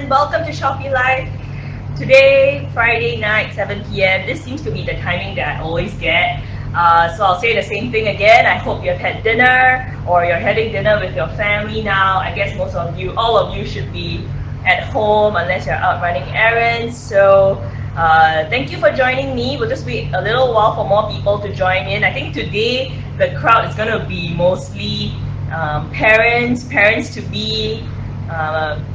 everyone, welcome to Shopee Live. Today, Friday night, 7 p.m. This seems to be the timing that I always get. So I'll say the same thing again. I hope you've had dinner or you're having dinner with your family now. I guess most of you, all of you should be at home unless you're out running errands. So thank you for joining me. We'll just wait a little while for more people to join in. I think today the crowd is going to be mostly parents, parents to be,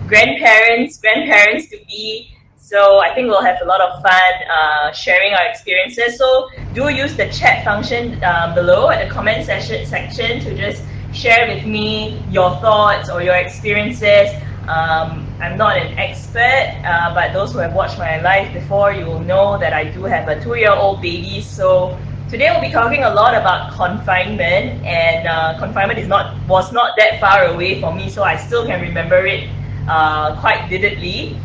grandparents, grandparents to be. So I think we'll have a lot of fun sharing our experiences. So do use the chat function below at the comment section to just share with me your thoughts or your experiences. I'm not an expert, but those who have watched my life before, you will know that I do have a 2-year-old baby. So today we'll be talking a lot about confinement, and confinement was not that far away for me, so I still can remember it quite vividly.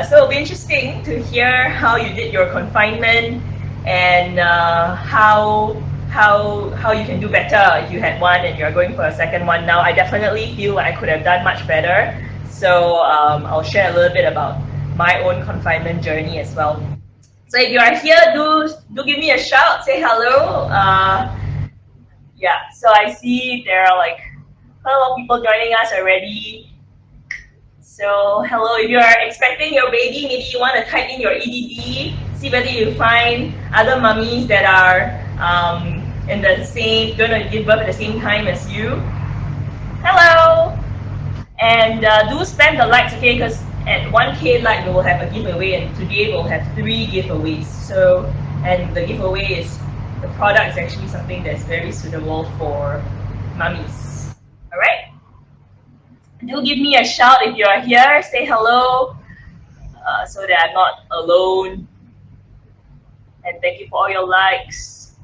So it'll be interesting to hear how you did your confinement and how you can do better if you had one and you're going for a second one now. I definitely feel like I could have done much better. So I'll share a little bit about my own confinement journey as well. So if you are here, do give me a shout, say hello. Yeah, so I see there are like a lot of people joining us already. So hello, if you are expecting your baby, maybe you want to type in your EDD, see whether you find other mummies that are in the same, going to give birth at the same time as you. Hello! And do spam the likes, okay, because at 1K like we will have a giveaway, and today we'll have 3 giveaways. So, and the giveaway is, the product is actually something that's very suitable for mummies. Alright? Do give me a shout if you're here, say hello, so that I'm not alone. And thank you for all your likes.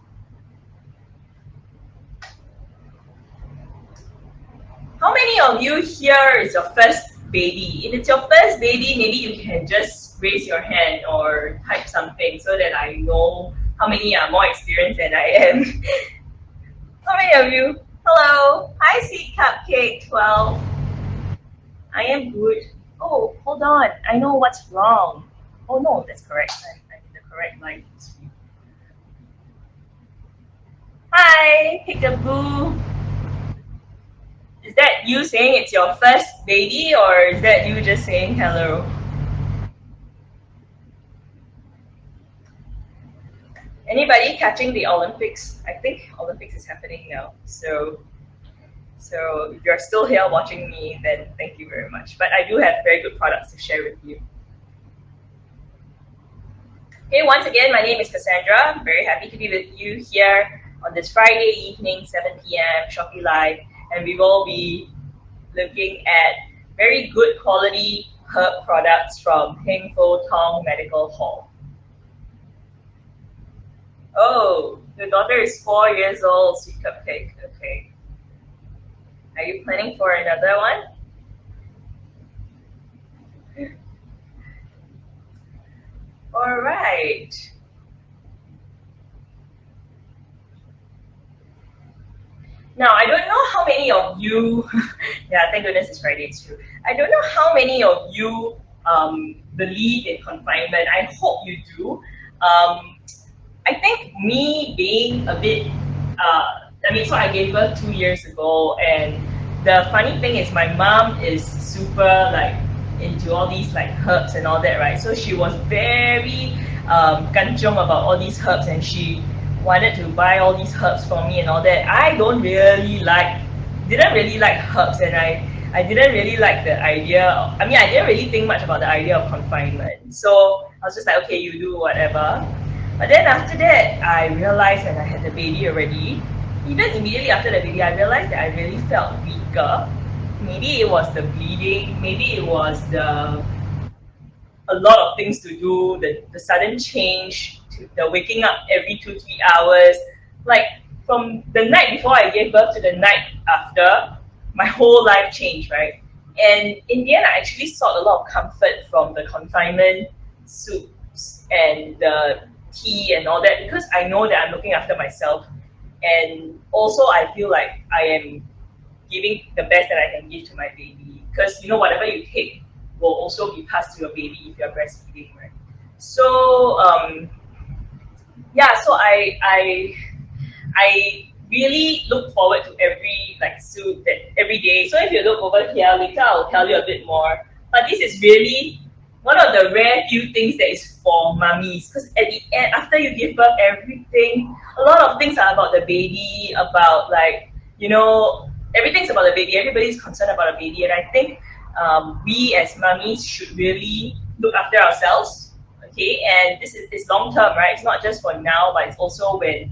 How many of you here is your first baby? If it's your first baby, maybe you can just raise your hand or type something so that I know how many are more experienced than I am. How many of you? Hello. Hi, Sweet Cupcake 12. I am good. Oh, hold on. I know what's wrong. Oh no, that's correct. I need the correct line. Hi, Peekaboo. Is that you saying it's your first baby, or is that you just saying hello? Anybody catching the Olympics? I think Olympics is happening now. So if you're still here watching me, then thank you very much. But I do have very good products to share with you. Okay, once again, my name is Cassandra. I'm very happy to be with you here on this Friday evening, 7 p.m. Shopee Live. And we will be looking at very good quality herb products from Heng Fo Tong Medical Hall. Oh, your daughter is 4 years old, Sweet Cupcake. Okay. Are you planning for another one? All right. Now, I don't know how many of you, yeah, thank goodness it's Friday, it's true. I don't know how many of you believe in confinement. I hope you do. I think me being a bit, so I gave birth 2 years ago, and the funny thing is my mom is super like into all these like herbs and all that, right? So she was very kanchong about all these herbs, and she wanted to buy all these herbs for me and all that. I didn't really like herbs, and I didn't really like the idea. I didn't really think much about the idea of confinement. So I was just like, okay, you do whatever. But then after that, I realized when I had the baby already, even immediately after the baby, I realized that I really felt weaker. Maybe it was the bleeding, maybe it was a lot of things to do, the sudden change, to the waking up every 2-3 hours. Like from the night before I gave birth to the night after, my whole life changed, right? And in the end, I actually sought a lot of comfort from the confinement soups and the tea and all that, because I know that I'm looking after myself. And also I feel like I am giving the best that I can give to my baby, because whatever you take will also be passed to your baby if you're breastfeeding, right? So yeah, so I really look forward to every like soup that every day. So if you look over here later, I'll tell you a bit more. But this is really one of the rare few things that is for mummies, because at the end, after you give birth, everything, a lot of things are about the baby, about like, you know, everything's about the baby. Everybody's concerned about a baby, and I think we as mummies should really look after ourselves. Okay, and this is long term, right? It's not just for now, but it's also when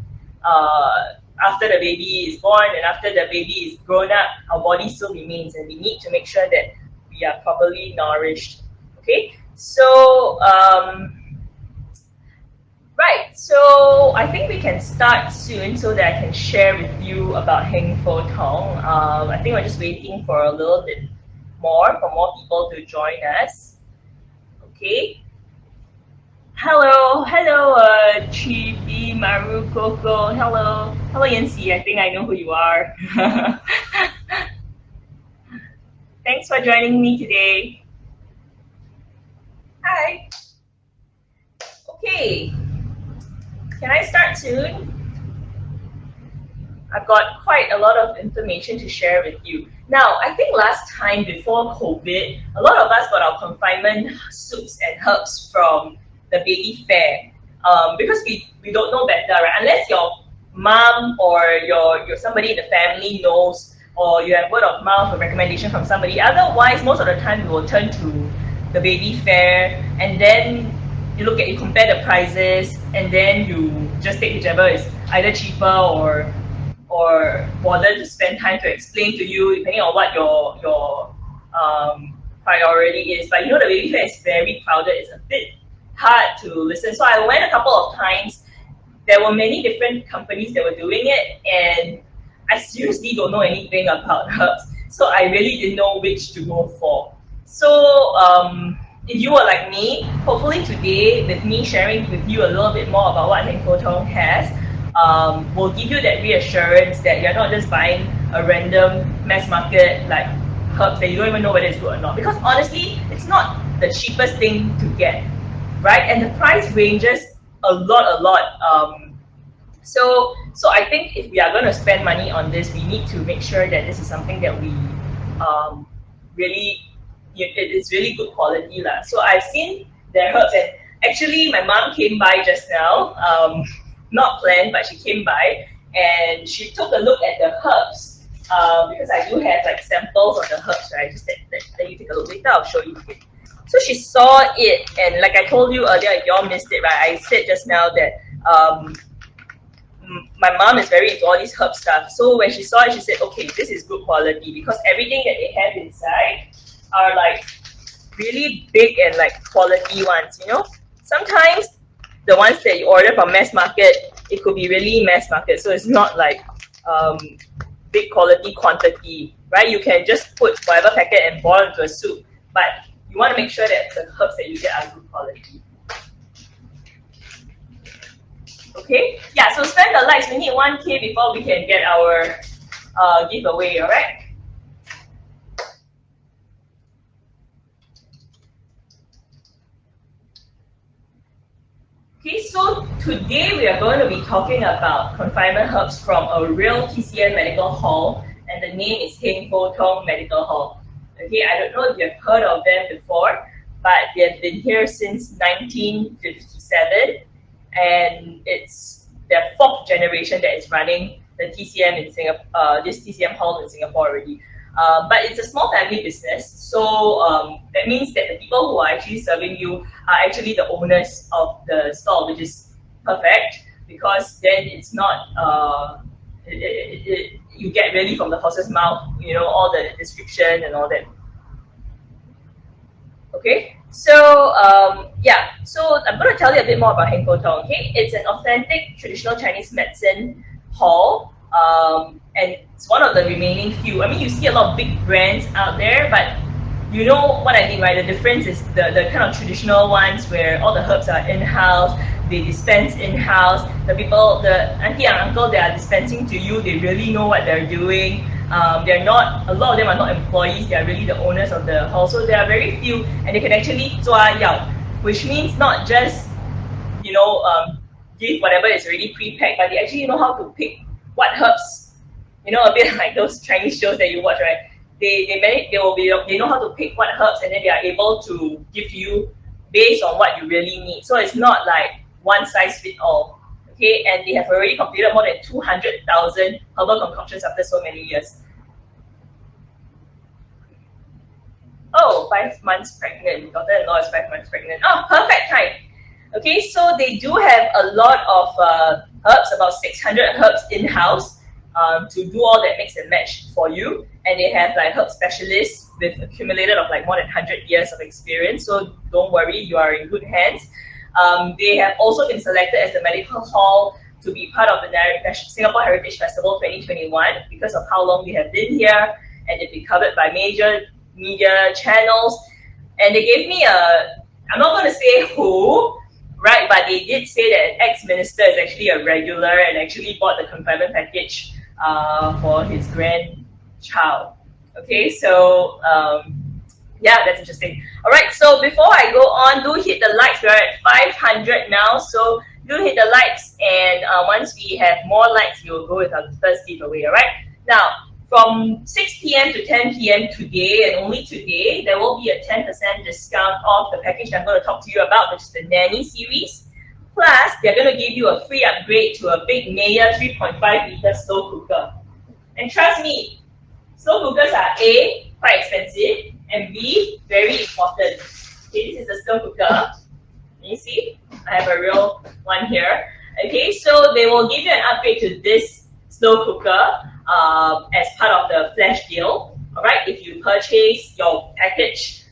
after the baby is born and after the baby is grown up, our body still remains, and we need to make sure that we are properly nourished. Okay, so right, so I think we can start soon so that I can share with you about Heng Fo Tong. I think we're just waiting for a little bit more for more people to join us. Okay. Hello, Chibi, Maru, Coco. Hello, Yancy. I think I know who you are. Thanks for joining me today. Hi. Okay, can I start soon? I've got quite a lot of information to share with you. Now, I think last time before COVID, a lot of us got our confinement soups and herbs from the baby fair, because we don't know better, right? Unless your mom or your somebody in the family knows, or you have word of mouth or recommendation from somebody. Otherwise, most of the time we will turn to the baby fair, and then you compare the prices, and then you just take whichever is either cheaper or bother to spend time to explain to you, depending on what your priority is. But you know, the baby fair is very crowded. It's a bit hard to listen. So I went a couple of times. There were many different companies that were doing it, and I seriously don't know anything about herbs. So I really didn't know which to go for. So if you were like me, hopefully today, with me sharing with you a little bit more about what Heng Fo Tong has, will give you that reassurance that you're not just buying a random mass market like herbs that you don't even know whether it's good or not. Because honestly, it's not the cheapest thing to get, right? And the price ranges a lot. So I think if we are going to spend money on this, we need to make sure that this is something that we really, it is really good quality lah. So I've seen their herbs, and actually my mom came by just now, not planned, but she came by and she took a look at the herbs, because I do have like samples of the herbs, right? Just let you take a look later. I'll show you. So she saw it, and like I told you earlier, if y'all missed it, right? I said just now that my mom is very into all these herb stuff. So when she saw it, she said, okay, this is good quality, because everything that they have inside are like really big and like quality ones, you know? Sometimes the ones that you order from mass market, it could be really mass market. So it's not like big quality quantity, right? You can just put whatever packet and boil into a soup, but you want to make sure that the herbs that you get are good quality. Okay? Yeah, so spend the likes. We need 1K before we can get our giveaway, alright? Okay, so today we are going to be talking about confinement herbs from a real TCM medical hall, and the name is Heng Fo Tong Medical Hall. Okay, I don't know if you've heard of them before, but they've been here since 1957, and it's their 4th generation that is running the TCM in Singapore. This TCM hall in Singapore already. But it's a small family business, so that means that the people who are actually serving you are actually the owners of the stall, which is perfect, because then it's not you get really from the horse's mouth, you know, all the description and all that. Okay, so yeah, so I'm going to tell you a bit more about Heng Fo Tong. Okay, it's an authentic traditional Chinese medicine hall, and it's one of the remaining few. I mean, you see a lot of big brands out there, but you know what I mean, right? The difference is the kind of traditional ones where all the herbs are in-house, they dispense in-house. The people, the auntie and uncle, they are dispensing to you, they really know what they're doing. They're not, a lot of them are not employees, they are really the owners of the hall. So there are very few, and they can actually 抓药, which means not just, give whatever is already pre-packed, but they actually know how to pick what herbs, a bit like those Chinese shows that you watch, right? They know how to pick what herbs, and then they are able to give you based on what you really need. So it's not like one size fit all. Okay, and they have already completed more than 200,000 herbal concoctions after so many years. Oh, 5 months pregnant. Daughter-in-law is 5 months pregnant. Oh, perfect time. Okay, so they do have a lot of herbs, about 600 herbs in-house to do all that mix and match for you. And they have like herb specialists with accumulated of like more than 100 years of experience. So don't worry, you are in good hands. They have also been selected as the medical hall to be part of the Singapore Heritage Festival 2021 because of how long they have been here, and they've been covered by major media channels. And they gave me I'm not going to say who, right, but they did say that an ex-minister is actually a regular and actually bought the confinement package for his grandchild. Okay, so yeah, that's interesting. All right, so before I go on, do hit the likes. We're at 500 now, so do hit the likes, and once we have more likes, we will go with our first giveaway. All right, now from 6 p.m. to 10 p.m. today, and only today, there will be a 10% discount off the package I'm going to talk to you about, which is the Nanny series. Plus, they're going to give you a free upgrade to a big Maya 3.5-liter slow cooker. And trust me, slow cookers are A, quite expensive, and B, very important. Okay, this is the slow cooker. Can you see? I have a real one here. Okay, so they will give you an upgrade to this slow cooker as part of the flash deal. All right, if you purchase your package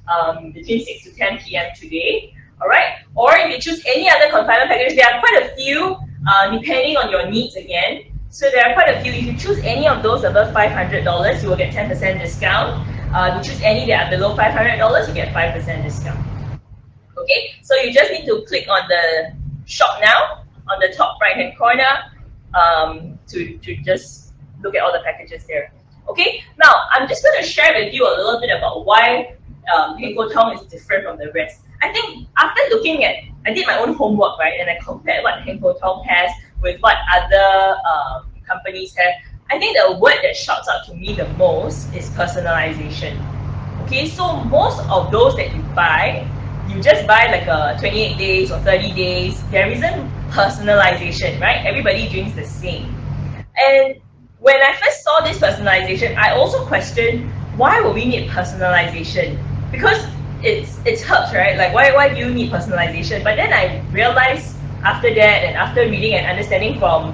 between 6 to 10 p.m. today. All right, or if you choose any other confinement package, there are quite a few depending on your needs again. So there are quite a few. If you choose any of those above $500, you will get 10% discount. If you choose any that are below $500, you get 5% discount. Okay, so you just need to click on the shop now on the top right-hand corner to just look at all the packages there. Okay, now I'm just going to share with you a little bit about why Heng Ko Tong is different from the rest. I think after looking at, I did my own homework, right, and I compared what Heng Ko Tong has with what other companies have. I think the word that shouts out to me the most is personalization. Okay, so most of those that you just buy like a 28 days or 30 days. There isn't personalization, right? Everybody drinks the same. And when I first saw this personalization, I also questioned why would we need personalization? Because it's herbs, right? Like why do you need personalization? But then I realized after that, and after reading and understanding from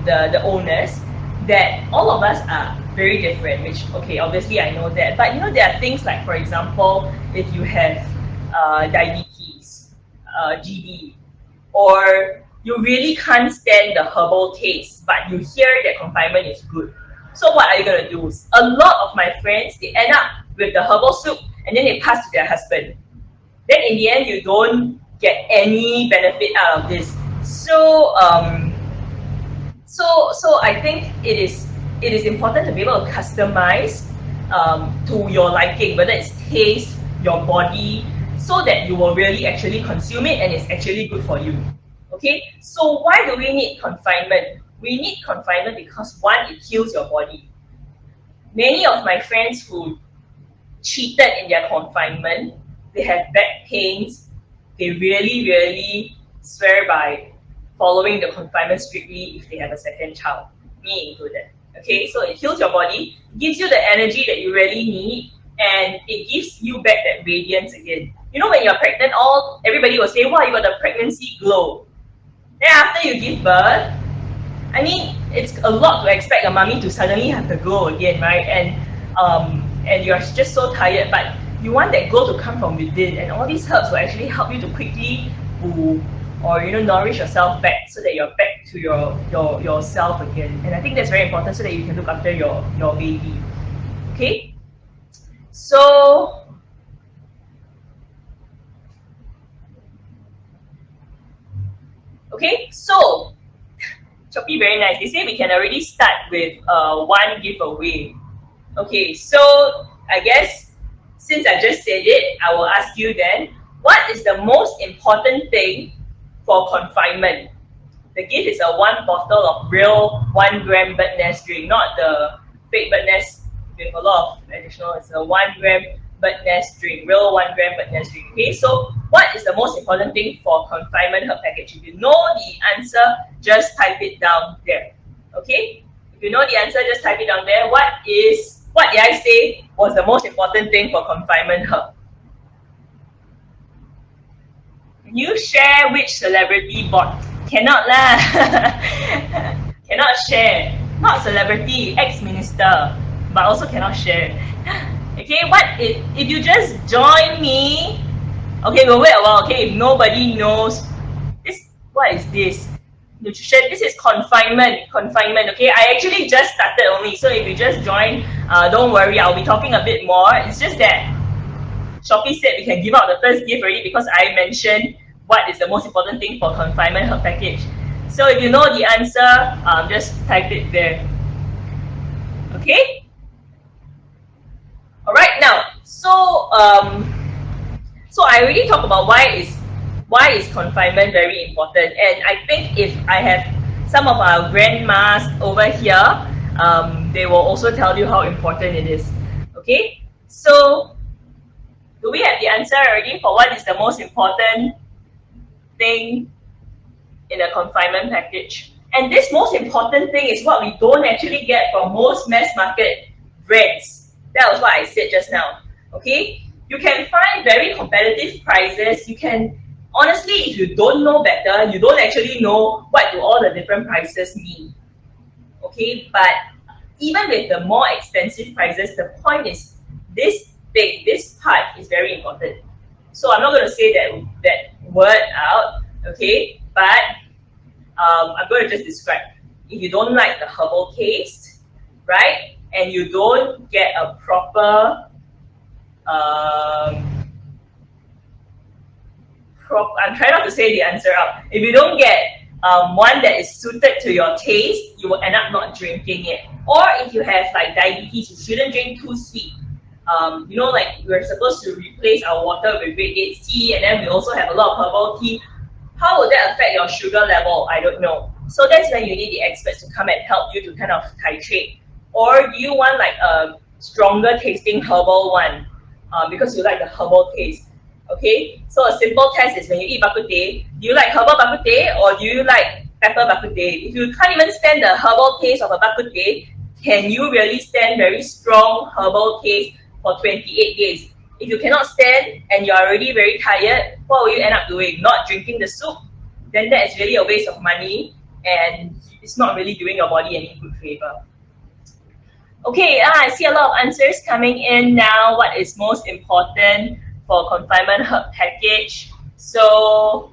the owners, that all of us are very different, which, okay, obviously I know that. But there are things like, for example, if you have diabetes, GD, or you really can't stand the herbal taste, but you hear that confinement is good. So what are you going to do? A lot of my friends, they end up with the herbal soup, and then they pass to their husband. Then in the end, you don't get any benefit out of this. So I think it is important to be able to customize to your liking, whether it's taste, your body, so that you will really actually consume it and it's actually good for you. Okay, so why do we need confinement? We need confinement because, one, it heals your body. Many of my friends who cheated in their confinement, they have back pains. They really, really swear by following the confinement strictly if they have a second child, me included. Okay, so it heals your body, gives you the energy that you really need, and it gives you back that radiance again. When you're pregnant, everybody will say, wow, you got the pregnancy glow. Then after you give birth, I mean, it's a lot to expect a mommy to suddenly have the glow again, right? And you're just so tired, but you want that glow to come from within, and all these herbs will actually help you to quickly nourish yourself back, so that you're back to yourself again. And I think that's very important, so that you can look after your baby. Okay, so Shopee, very nice. They say we can already start with one giveaway. Okay, so I guess since I just said it, I will ask you then, what is the most important thing for confinement? The gift is a one bottle of real 1 gram bird nest drink, not the fake bird nest with a lot of additional. It's a 1 gram bird nest drink, real 1 gram bird nest drink. Okay, so what is the most important thing for confinement herb package? If you know the answer, just type it down there. Okay, if you know the answer, just type it down there. What did I say was the most important thing for confinement herb? Can you share which celebrity bought? Cannot lah. Cannot share. Not celebrity, ex-minister, but also cannot share. Okay, what if you just join me? Okay, we'll wait a while. Okay, if nobody knows this, what is this? Nutrition. This is confinement. Confinement. Okay, I actually just started only, so if you just join, don't worry. I'll be talking a bit more. It's just that Shopee said we can give out the first gift already because I mentioned what is the most important thing for confinement herb package. So if you know the answer, just type it there. Okay? Alright, now, so I already talked about why is confinement very important, and I think if I have some of our grandmas over here, they will also tell you how important it is. Okay? So do we have the answer already for what is the most important thing in a confinement package? And this most important thing is what we don't actually get from most mass market brands. That was what I said just now. Okay, you can find very competitive prices. You can, honestly, if you don't know better, you don't actually know what do all the different prices mean. Okay, but even with the more expensive prices, the point is this part is very important. So I'm not going to say that word out, okay? But I'm going to just describe. If you don't like the herbal taste, right, and you don't get a proper, I'm trying not to say the answer out. If you don't get one that is suited to your taste, you will end up not drinking it. Or if you have like diabetes, you shouldn't drink too sweet. You know, like we're supposed to replace our water with red dates tea, and then we also have a lot of herbal tea. How would that affect your sugar level? I don't know. So that's when you need the experts to come and help you to kind of titrate. Or do you want like a stronger tasting herbal one because you like the herbal taste? Okay, so a simple test is when you eat bak kut teh, do you like herbal bak kut teh or do you like pepper bak kut teh? If you can't even stand the herbal taste of a bak kut teh, can you really stand very strong herbal taste for 28 days? If you cannot stand and you're already very tired, what will you end up doing? Not drinking the soup? Then that is really a waste of money and it's not really doing your body any good favor. Okay, I see a lot of answers coming in now. What is most important for confinement herb package? So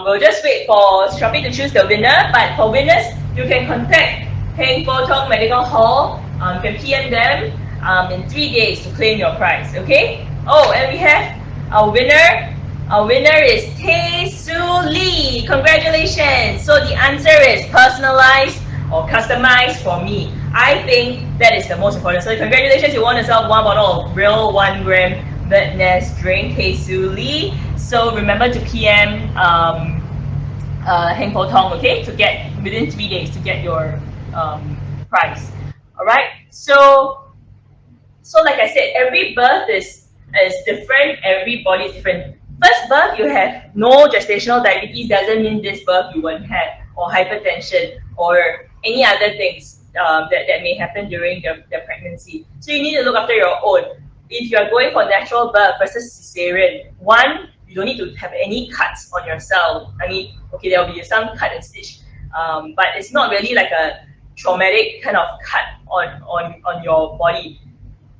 we'll just wait for Shopee to choose the winner. But for winners, you can contact Heng Po Tong Medical Hall. You can PM them in 3 days to claim your prize. Okay. Oh, and we have our winner. Our winner is Tae Soo Lee. Congratulations. So the answer is personalized or customized for me. I think that is the most important. So congratulations, you won yourself one bottle of real 1 gram bird nest drink, Tae Soo Lee. So remember to PM Heng Po Tong, okay, to get within 3 days to get your prize. All right. So like I said, every birth is different. Every body is different. First birth, you have no gestational diabetes doesn't mean this birth you won't have, or hypertension, or any other things that may happen during the pregnancy. So you need to look after your own. If you are going for natural birth versus cesarean, one, you don't need to have any cuts on yourself. I mean, okay, there will be some cut and stitch, but it's not really like a traumatic kind of cut on your body.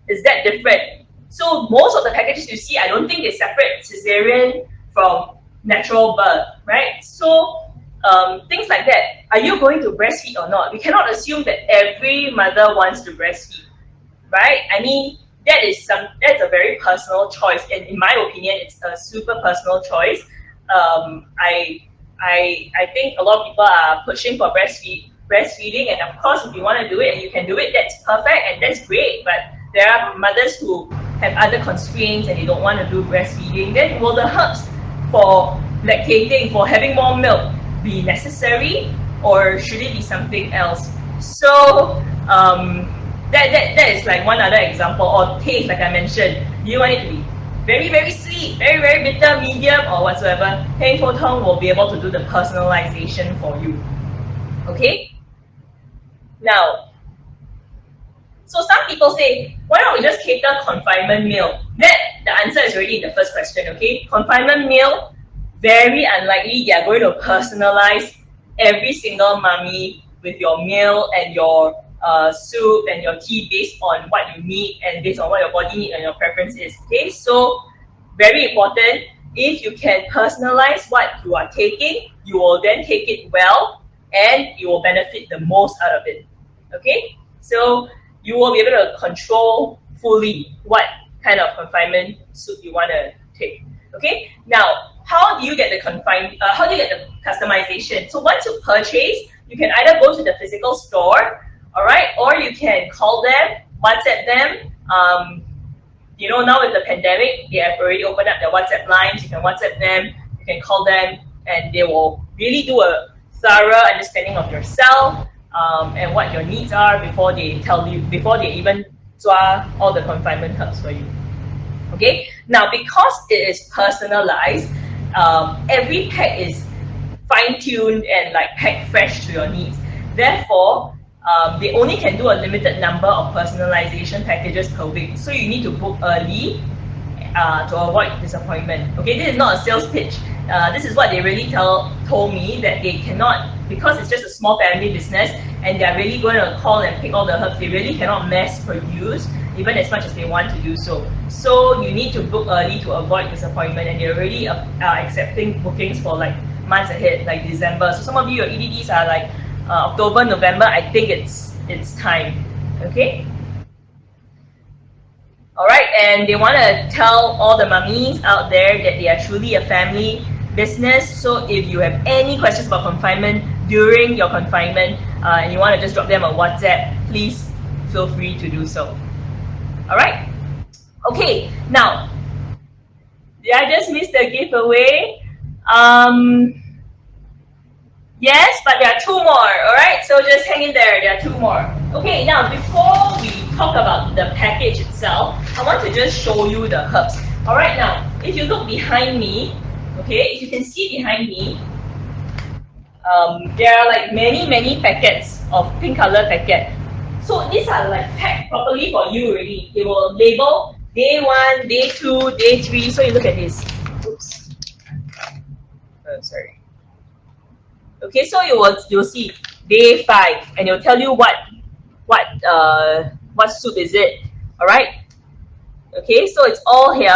Is that different? So most of the packages you see, I don't think they separate cesarean from natural birth, right? So things like that. Are you going to breastfeed or not? We cannot assume that every mother wants to breastfeed, right? I mean, that's a very personal choice, and in my opinion, it's a super personal choice. I I think a lot of people are pushing for breastfeeding, and of course, if you want to do it and you can do it, that's perfect and that's great. But there are mothers who have other constraints and they don't want to do breastfeeding. Then will the herbs for lactating, for having more milk, be necessary, or should it be something else? So that is like one other example. Or taste, like I mentioned, do you want it to be very, very sweet, very, very bitter, medium, or whatsoever? Heng Po Tong will be able to do the personalization for you. Okay? Now, so some people say, why don't we just cater confinement meal? That the answer is already in the first question, okay? Confinement meal, very unlikely they are going to personalize every single mummy with your meal and your soup and your tea based on what you need and based on what your body need and your preference is. Okay, so very important. If you can personalize what you are taking, you will then take it well and you will benefit the most out of it. Okay, so you will be able to control fully what kind of confinement soup you want to take. Okay, now how do you get the customization? So once you purchase, you can either go to the physical store, all right, or you can call them, WhatsApp them. You know, now with the pandemic, they have already opened up their WhatsApp lines. You can WhatsApp them, you can call them, and they will really do a thorough understanding of yourself and what your needs are before they tell you, before they even draw all the confinement herbs for you. Okay, now because it is personalized, every pack is fine-tuned and like packed fresh to your needs. Therefore, they only can do a limited number of personalization packages per week. So you need to book early to avoid disappointment. Okay, this is not a sales pitch. This is what they really told me, that they cannot, because it's just a small family business and they're really going to call and pick all the herbs, they really cannot mass produce even as much as they want to do so. So you need to book early to avoid disappointment, and they're already accepting bookings for like months ahead, like December. So some of you, your EDDs are like October, November. I think it's time. Okay. All right, and they want to tell all the mummies out there that they are truly a family business. So if you have any questions about confinement during your confinement and you want to just drop them a WhatsApp, please feel free to do so. All right. Okay. Now, did I just miss the giveaway? Yes, but there are two more. All right. So just hang in there. There are two more. Okay. Now, before we talk about the package itself, I want to just show you the herbs. All right. Now, if you look behind me, okay, if you can see behind me, there are like many packets of pink color packet. So these are like packed properly for you already. They will label day 1, day 2, day 3. So you look at this. Oops. Oh, sorry. Okay, so you'll see day 5, and it'll tell you what soup is it. All right. Okay, so it's all here.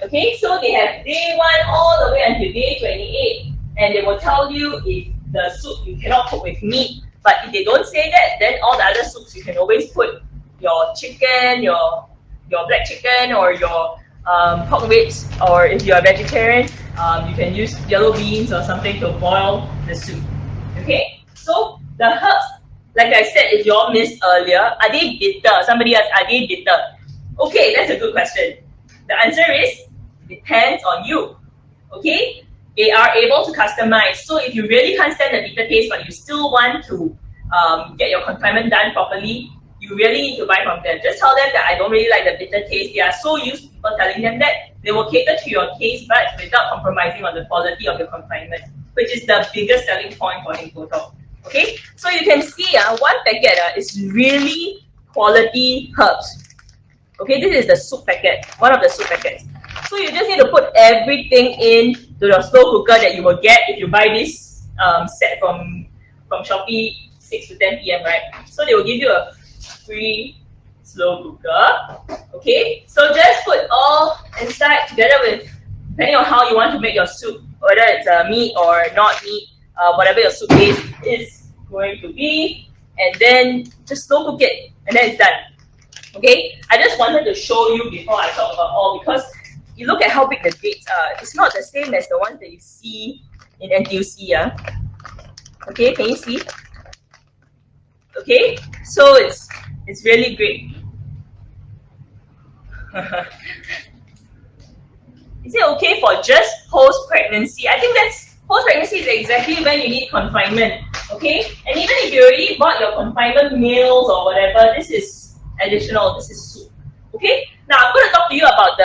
Okay, so they have day 1 all the way until day 28, and they will tell you if the soup you cannot cook with meat. But if they don't say that, then all the other soups you can always put your chicken, your black chicken, or your pork ribs, or if you're a vegetarian, you can use yellow beans or something to boil the soup. Okay, so the herbs, like I said, if you all missed earlier, are they bitter? Somebody asked, are they bitter? Okay, that's a good question. The answer is, depends on you. Okay, they are able to customize. So if you really can't stand the bitter taste, but you still want to get your confinement done properly, you really need to buy from them. Just tell them that I don't really like the bitter taste. They are so used to people telling them that. They will cater to your taste buds without compromising on the quality of your confinement, which is the biggest selling point for Heng Po Tong. Okay, so you can see one packet is really quality herbs. Okay, this is the soup packet, one of the soup packets. So you just need to put everything in to the slow cooker that you will get if you buy this set from Shopee, 6 to 10 p.m. right? So they will give you a free slow cooker. Okay, so just put all inside together with, depending on how you want to make your soup, whether it's meat or not meat, whatever your soup base is going to be, and then just slow cook it, and then it's done. Okay, I just wanted to show you before I talk about all, because you look at how big the dates are. It's not the same as the ones that you see in NTUC. Okay, can you see? Okay, so it's really great. Is it okay for just post-pregnancy? I think that's post-pregnancy is exactly when you need confinement. Okay, and even if you already bought your confinement meals or whatever, this is additional. This is soup. Okay, now I'm going to talk to you about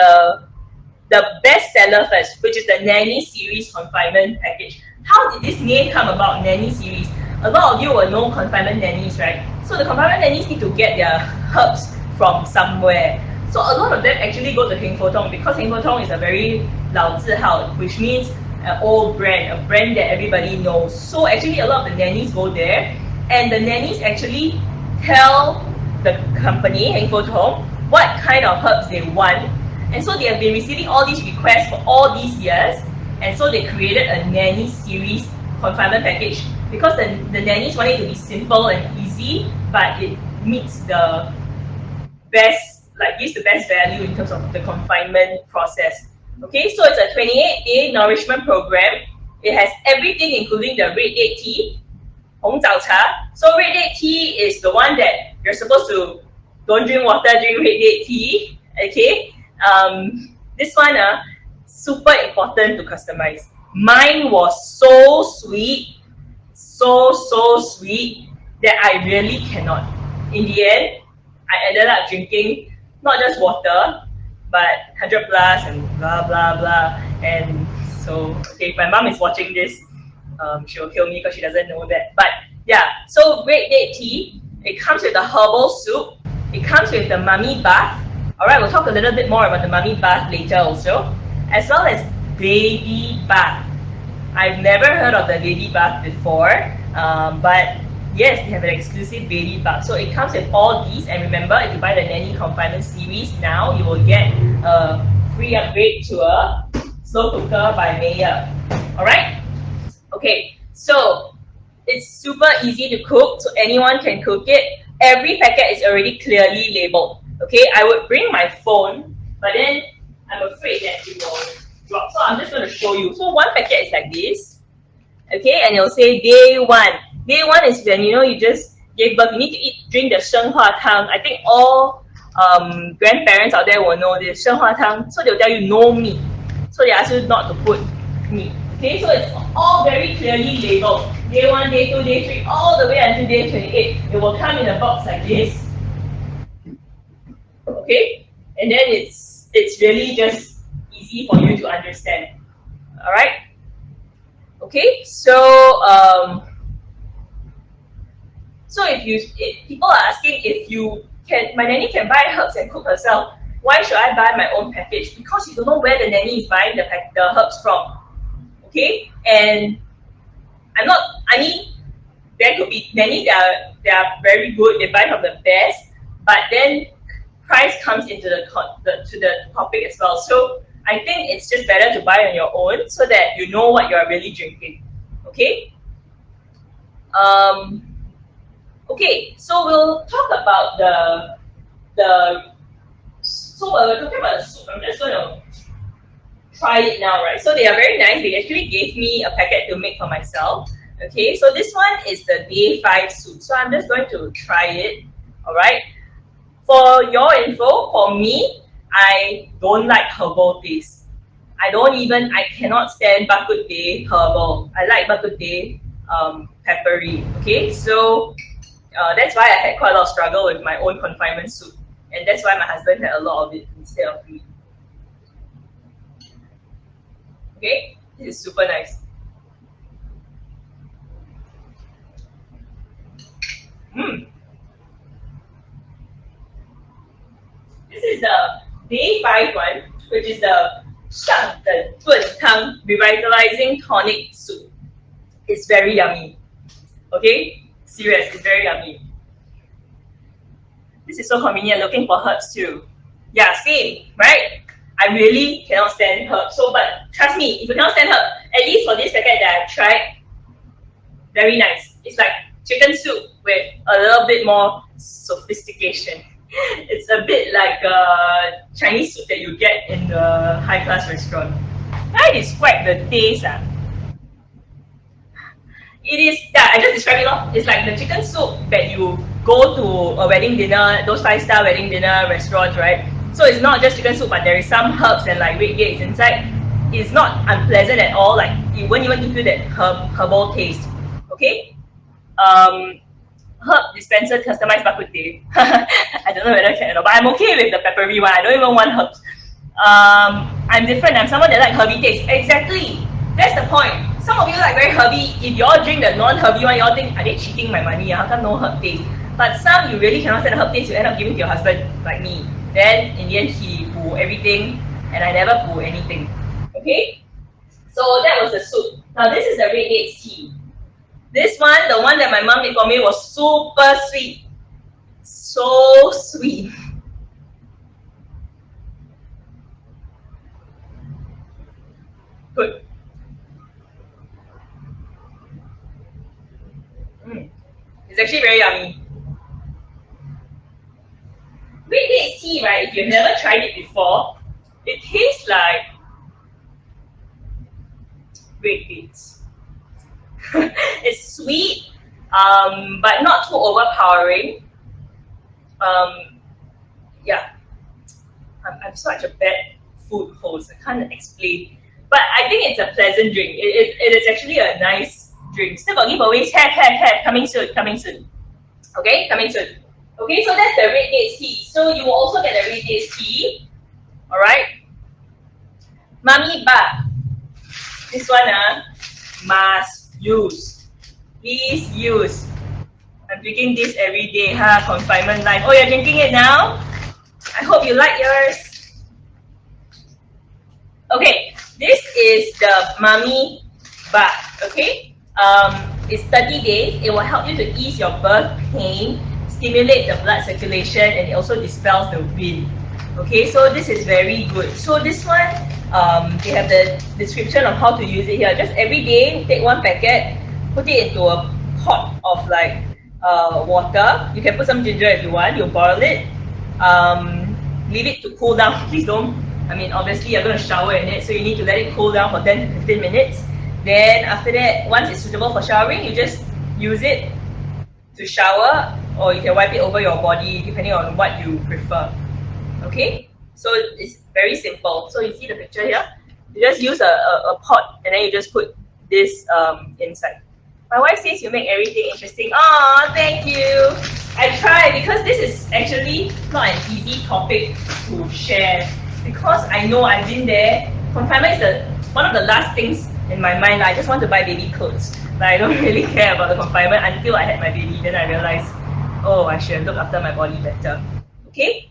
the best seller first, which is the Nanny Series Confinement Package. How did this name come about, Nanny Series? A lot of you will know confinement nannies, right? So the confinement nannies need to get their herbs from somewhere. So a lot of them actually go to Heng Fo Tong because Heng Fo Tong is a very 老字号, which means an old brand, a brand that everybody knows. So actually a lot of the nannies go there, and the nannies actually tell the company, Heng Fo Tong, what kind of herbs they want. And so they have been receiving all these requests for all these years, and so they created a Nanny Series Confinement Package because the nannies want it to be simple and easy, but it meets the best, like gives the best value in terms of the confinement process. Okay, so it's a 28-day nourishment program. It has everything including the red date tea, Hong Zao Cha. So red date tea is the one that you're supposed to don't drink water, drink red date tea. Okay, this one super important to customize. Mine was so sweet, so sweet that I really cannot. In the end, I ended up drinking not just water, but 100 plus and blah blah blah. And so, okay, if my mom is watching this, she'll kill me because she doesn't know that. But yeah, so red date tea. It comes with a herbal soup. It comes with the mummy bath. Alright, we'll talk a little bit more about the mummy bath later also, as well as baby bath. I've never heard of the baby bath before, but yes, they have an exclusive baby bath. So it comes with all these, and remember, if you buy the Nanny Confinement Series now, you will get a free upgrade to a slow cooker by Mayer. Alright? Okay, so it's super easy to cook, so anyone can cook it. Every packet is already clearly labeled. Okay, I would bring my phone, but then I'm afraid that it will drop. So I'm just going to show you. So one packet is like this. Okay, and it'll say day one. Day one is when you just gave birth. You need to drink the Sheng Hua Tang. I think all grandparents out there will know this Sheng Hua Tang. So they'll tell you no meat. So they ask you not to put meat. Okay, so it's all very clearly labeled. Day 1, day 2, day 3, all the way until day 28. It will come in a box like this. Okay, and then it's really just easy for you to understand. All right. Okay, so so if people are asking if my nanny can buy herbs and cook herself, why should I buy my own package? Because you don't know where the nanny is buying the herbs from. Okay, and there could be nannies that are very good, they buy from the best, but then price comes into the topic as well. So I think it's just better to buy on your own so that you know what you are really drinking. Okay. Okay. So we'll talk about so we're talking about the soup. I'm just going to try it now, right? So they are very nice. They actually gave me a packet to make for myself. Okay. So this one is the day 5 soup. So I'm just going to try it. All right. For your info, for me, I don't like herbal taste. I cannot stand bak kut teh herbal. I like bak kut teh peppery. Okay, so that's why I had quite a lot of struggle with my own confinement soup. And that's why my husband had a lot of it instead of me. Okay, this is super nice. This is the day 5 one, which is the Dun Tang Revitalizing Tonic Soup. It's very yummy. Okay? Serious, it's very yummy. This is so convenient, looking for herbs too. Yeah, same, right? I really cannot stand herbs. So, but trust me, if you cannot stand herbs, at least for this packet that I've tried, very nice. It's like chicken soup with a little bit more sophistication. It's a bit like Chinese soup that you get in the high-class restaurant. I describe the taste. It is, yeah, I just described it all. It's like the chicken soup that you go to a wedding dinner, those 5-star wedding dinner restaurants, right? So it's not just chicken soup, but there is some herbs and like red gates inside. It's not unpleasant at all. Like it won't even give you that herbal taste. Okay. Herb dispenser customized bak kut teh. I don't know whether I can or not, but I'm okay with the peppery one. I don't even want herbs. I'm different. I'm someone that like herby taste. Exactly. That's the point. Some of you like very herby. If you all drink the non-herby one, you all think, are they cheating my money? How come no herb taste? But some you really cannot stand the herb taste. You end up giving to your husband, like me. Then in the end, he poo everything, and I never poo anything. Okay. So that was the soup. Now this is the red dates tea. This one, the one that my mom made for me, was super sweet. So sweet. Good. It's actually very yummy. Red dates tea, right? If you've never tried it before, it tastes like red dates. It's sweet, but not too overpowering. Yeah, I'm such a bad food host. I can't explain, but I think it's a pleasant drink. It is actually a nice drink. Still got giveaways. Have coming soon. Coming soon. Okay, coming soon. Okay, so that's the red dates tea. So you will also get the red dates tea. All right. Mummy ba. This one must use. Please use. I'm drinking this every day, confinement life. Oh, you're drinking it now? I hope you like yours. Okay, this is the Mummy bath, okay? It's 30 days. It will help you to ease your birth pain, stimulate the blood circulation, and it also dispels the wind. Okay, so this is very good. So this one, they have the description of how to use it here. Just every day, take one packet, put it into a pot of like water. You can put some ginger if you want. You boil it. Leave it to cool down. Please don't. I mean, obviously you're going to shower in it, so you need to let it cool down for 10 to 15 minutes. Then after that, once it's suitable for showering, you just use it to shower, or you can wipe it over your body depending on what you prefer. Okay, so it's very simple. So you see the picture here. You just use a pot and then you just put this inside. My wife says you make everything interesting. Oh, thank you. I try because this is actually not an easy topic to share because I know I've been there. Confinement is one of the last things in my mind. I just want to buy baby clothes, but I don't really care about the confinement until I had my baby. Then I realized, oh, I should have looked after my body better. Okay.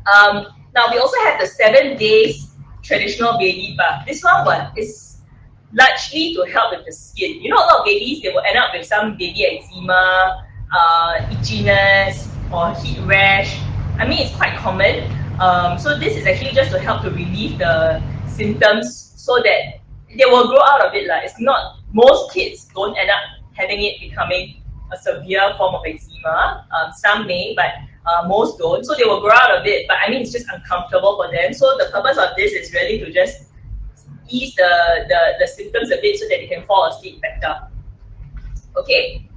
Now we also have the 7 days traditional baby bath. This one is largely to help with the skin. You know, a lot of babies, they will end up with some baby eczema, itchiness, or heat rash. I mean, it's quite common. So this is actually just to help to relieve the symptoms so that they will grow out of it. It's not, most kids don't end up having it becoming a severe form of eczema. Some may, but most don't. So they will grow out of it. But I mean, it's just uncomfortable for them. So the purpose of this is really to just ease the symptoms a bit so that they can fall asleep better. Okay?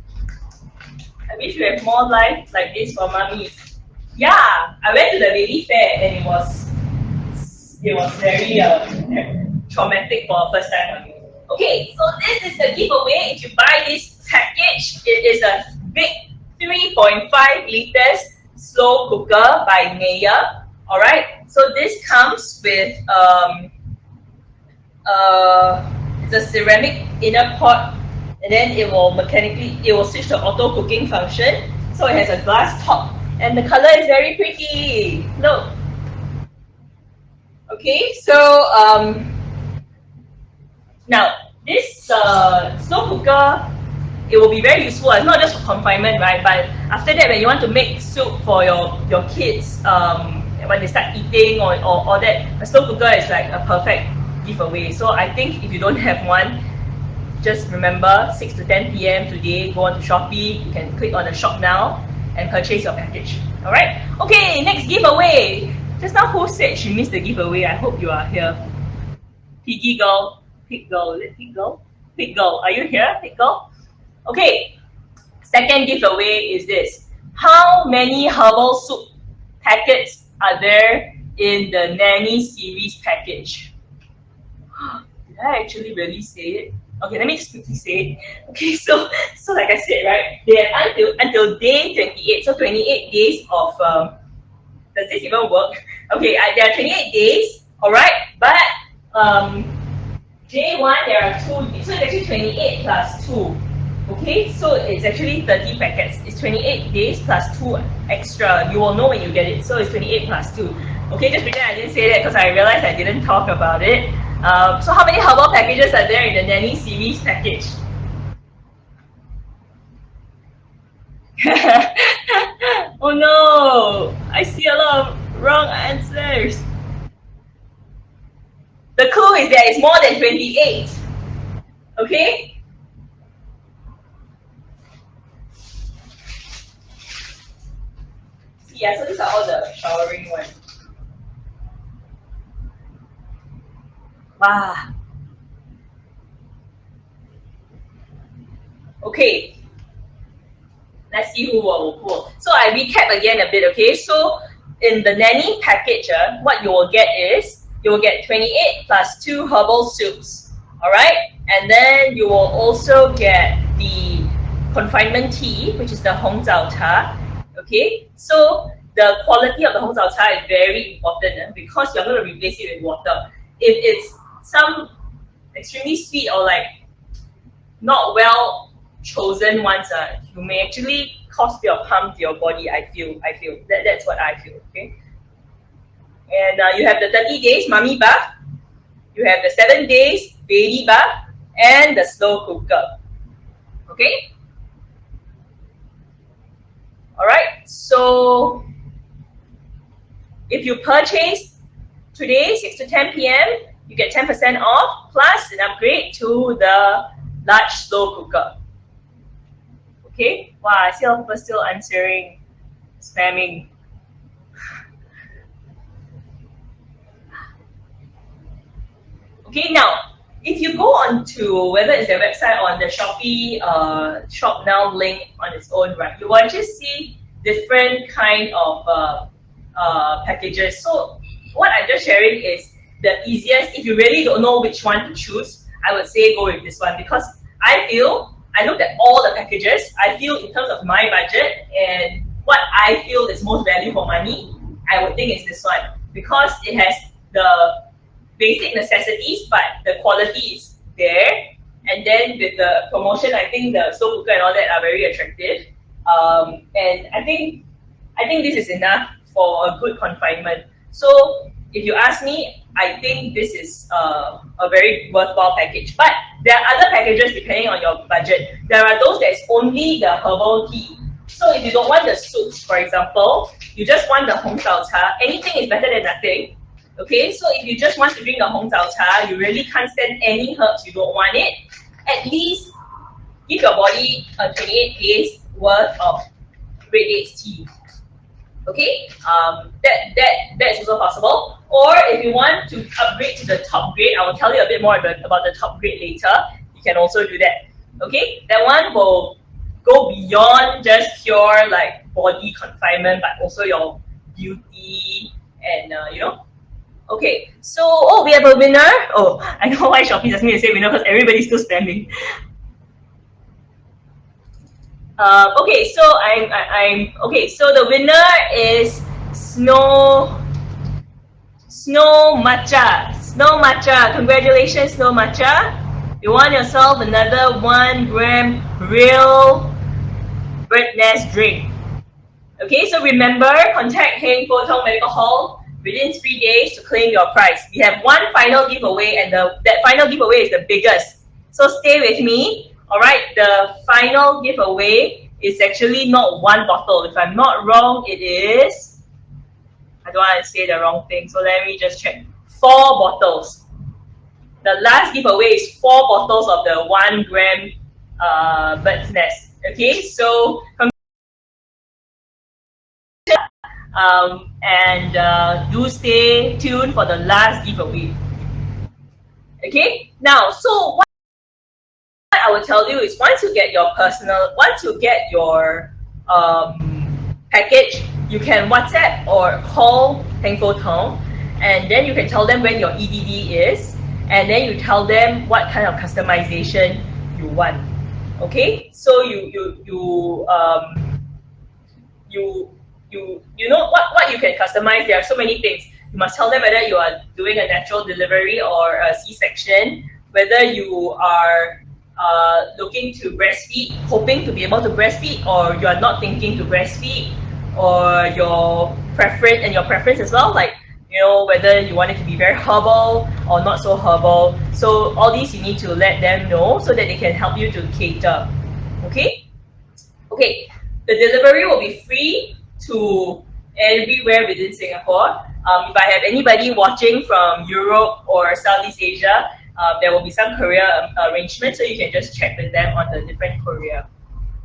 I wish we have more life like this for mummies. Yeah, I went to the baby fair and it was very traumatic for a first time for me. Okay, so this is the giveaway. If you buy this package, it is a big 3.5 liters slow cooker by Mayer. Alright, so this comes with it's a ceramic inner pot, and then it will switch to auto cooking function. So it has a glass top, and the color is very pretty. Look. Okay, so now this slow cooker, it will be very useful. It's not just for confinement, right? But after that, when you want to make soup for your kids, when they start eating or all that, a slow cooker is like a perfect giveaway. So I think if you don't have one, just remember 6 to 10 p.m. today, go on to Shopee. You can click on the shop now and purchase your package. Alright? Okay, next giveaway. Just now who said she missed the giveaway? I hope you are here. Piggy girl. Pig girl. Is it pig girl? Pig girl. Are you here, pig girl? Okay, second giveaway is this. How many herbal soup packets are there in the Nanny series package? Did I actually really say it? Okay, let me just quickly say it. Okay, so like I said, right, they have until day 28. So 28 days of does this even work? Okay, there are 28 days, all right, but day one there are 2, so it's actually 28 plus 2. Okay, so it's actually 30 packets. It's 28 days plus 2 extra. You will know when you get it. So it's 28 plus 2. Okay, just pretend I didn't say that because I realized I didn't talk about it. So how many herbal packages are there in the Nanny series package? Oh no! I see a lot of wrong answers. The clue is that it's more than 28. Okay? Yeah, so these are all the showering ones. Wow. Okay. Let's see who will pull. So I recap again a bit, okay? So in the Nanny package, what you will get is, you will get 28 plus 2 herbal soups, all right? And then you will also get the confinement tea, which is the Hong Zao Cha, okay? So the quality of the Hong Zao Cha is very important because you're going to replace it with water. If it's some extremely sweet or like not well chosen ones, you may actually cause your harm to your body. I feel that's what I feel. Okay, and you have the 30 days mommy bath, you have the 7 days baby bath, and the slow cooker. Okay, all right. So if you purchase today 6 to 10 p.m., you get 10% off plus an upgrade to the large slow cooker. Okay? Wow, I see a lot of people still answering, spamming. Okay, now, if you go on to, whether it's their website or on the Shopee Shop Now link on its own, right, you will just see different kind of packages. So what I'm just sharing is the easiest. If you really don't know which one to choose, I would say go with this one because I looked at all the packages. I feel in terms of my budget and what I feel is most value for money, I would think it's this one because it has the basic necessities, but the quality is there. And then with the promotion, I think the slow cooker and all that are very attractive. And I think this is enough for a good confinement. So if you ask me, I think this is a very worthwhile package. But there are other packages depending on your budget. There are those that's only the herbal tea. So if you don't want the soups, for example, you just want the Hong Zao Cha, anything is better than nothing. Okay, so if you just want to drink the Hong Zao Cha, you really can't stand any herbs, you don't want it. At least give your body a 28 days worth of red dates tea. Okay, that's also possible. Or if you want to upgrade to the top grade, I will tell you a bit more about the top grade later. You can also do that. Okay, that one will go beyond just pure like body confinement, but also your beauty and Okay, so we have a winner. Oh, I know why Shopee doesn't need to say winner because everybody's still spamming. Okay, so I'm okay. So the winner is Snow Matcha. Snow Matcha. Congratulations, Snow Matcha. You won yourself another 1 gram real bird nest drink. Okay, so remember, contact Heng Po Tong Medical Hall within 3 days to claim your prize. We have one final giveaway, and that final giveaway is the biggest. So stay with me. All right, the final giveaway is actually not 1 bottle. If I'm not wrong, it is, I don't want to say the wrong thing, so let me just check. 4 bottles. The last giveaway is 4 bottles of the 1 gram bird's nest. Okay, so do stay tuned for the last giveaway. Okay, now, so what I would tell you is once you get your package, you can WhatsApp or call Thankful Tong, and then you can tell them when your EDD is, and then you tell them what kind of customization you want. Okay, so you know what you can customize. There are so many things. You must tell them whether you are doing a natural delivery or a C-section, whether you are looking to breastfeed, hoping to be able to breastfeed, or you are not thinking to breastfeed, or your preference as well, like whether you want it to be very herbal or not so herbal. So all these you need to let them know so that they can help you to cater. Okay, the delivery will be free to everywhere within Singapore. If I have anybody watching from Europe or Southeast Asia, there will be some courier arrangement, so you can just check with them on the different courier.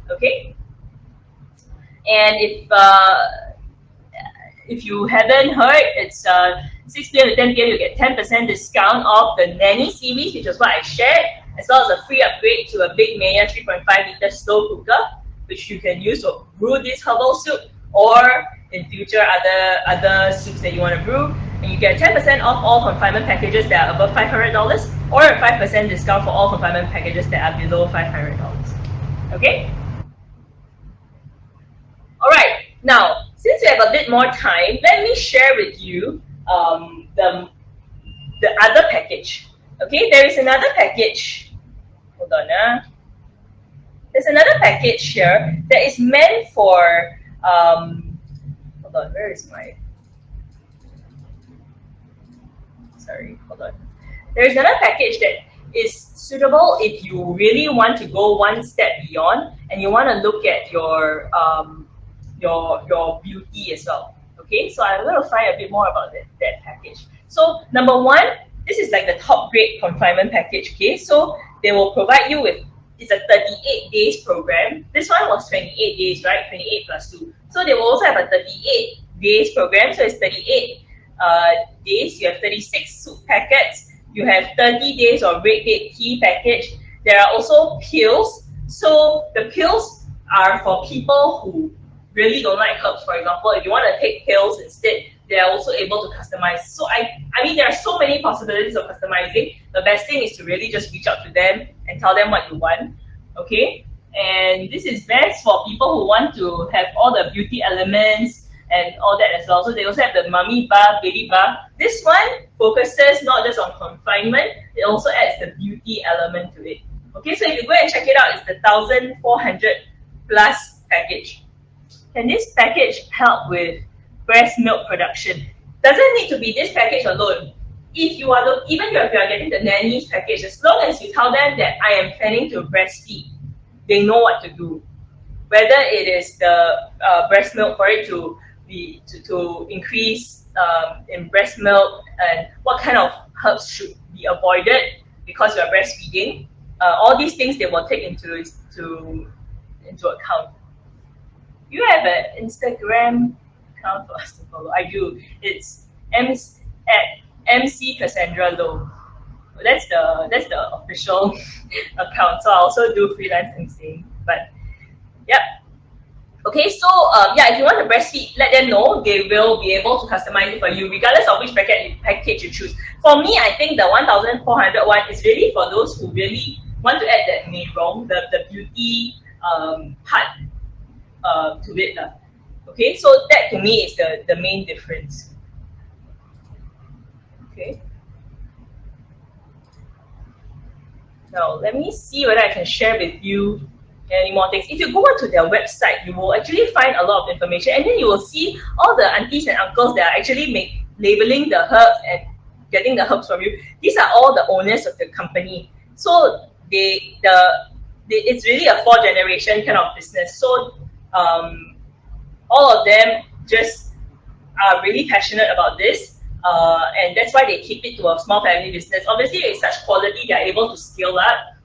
Okay, and if you haven't heard, it's 6 p.m. to 10 p.m. you get 10% discount off the Nanny series, which is what I shared, as well as a free upgrade to a Big Maya 3.5 liter slow cooker, which you can use to brew this herbal soup, or in future other soups that you want to brew. And you get 10% off all confinement packages that are above $500, or a 5% discount for all confinement packages that are below $500. Okay? Alright, now, since we have a bit more time, let me share with you the other package. Okay, there is another package. Hold on. There's another package here that is meant for, hold on, where is my, sorry, hold on. There's another package that is suitable if you really want to go one step beyond and you want to look at your beauty as well. Okay, so I'm going to find a bit more about that package. So number one, this is like the top grade confinement package. Okay, so they will provide you with, it's a 38 days program. This one was 28 days, right? 28 plus 2. So they will also have a 38 days program. So it's 38 days. You have 36 soup packets. You have 30 days of red bait tea package. There are also pills. So the pills are for people who really don't like herbs. For example, if you want to take pills instead, they are also able to customize. So I mean, there are so many possibilities of customizing. The best thing is to really just reach out to them and tell them what you want. Okay, and this is best for people who want to have all the beauty elements and all that as well. So they also have the mummy bar, baby bar. This one focuses not just on confinement, it also adds the beauty element to it. Okay, so if you go and check it out, it's the 1,400 plus package. Can this package help with breast milk production? Doesn't need to be this package alone. If you are even if you are getting the nanny's package, as long as you tell them that I am planning to breastfeed, they know what to do. Whether it is the breast milk for it to increase in breast milk, and what kind of herbs should be avoided because you are breastfeeding. All these things they will take into account. You have an Instagram account for us to follow. I do. It's at MC Cassandra Low. That's the official account. So I also do freelance MC. But yep. Okay, so if you want to breastfeed, let them know. They will be able to customize it for you, regardless of which package you choose. For me, I think the 1,400 one is really for those who really want to add that meirong, the beauty part to it. Okay, so that to me is the main difference. Okay. Now let me see whether I can share with you any more things. If you go onto their website, you will actually find a lot of information, and then you will see all the aunties and uncles that are actually labeling the herbs and getting the herbs from you. These are all the owners of the company. So it's really a 4-generation kind of business. So all of them just are really passionate about this, and that's why they keep it to a small family business. Obviously, with such quality, they are able to scale up,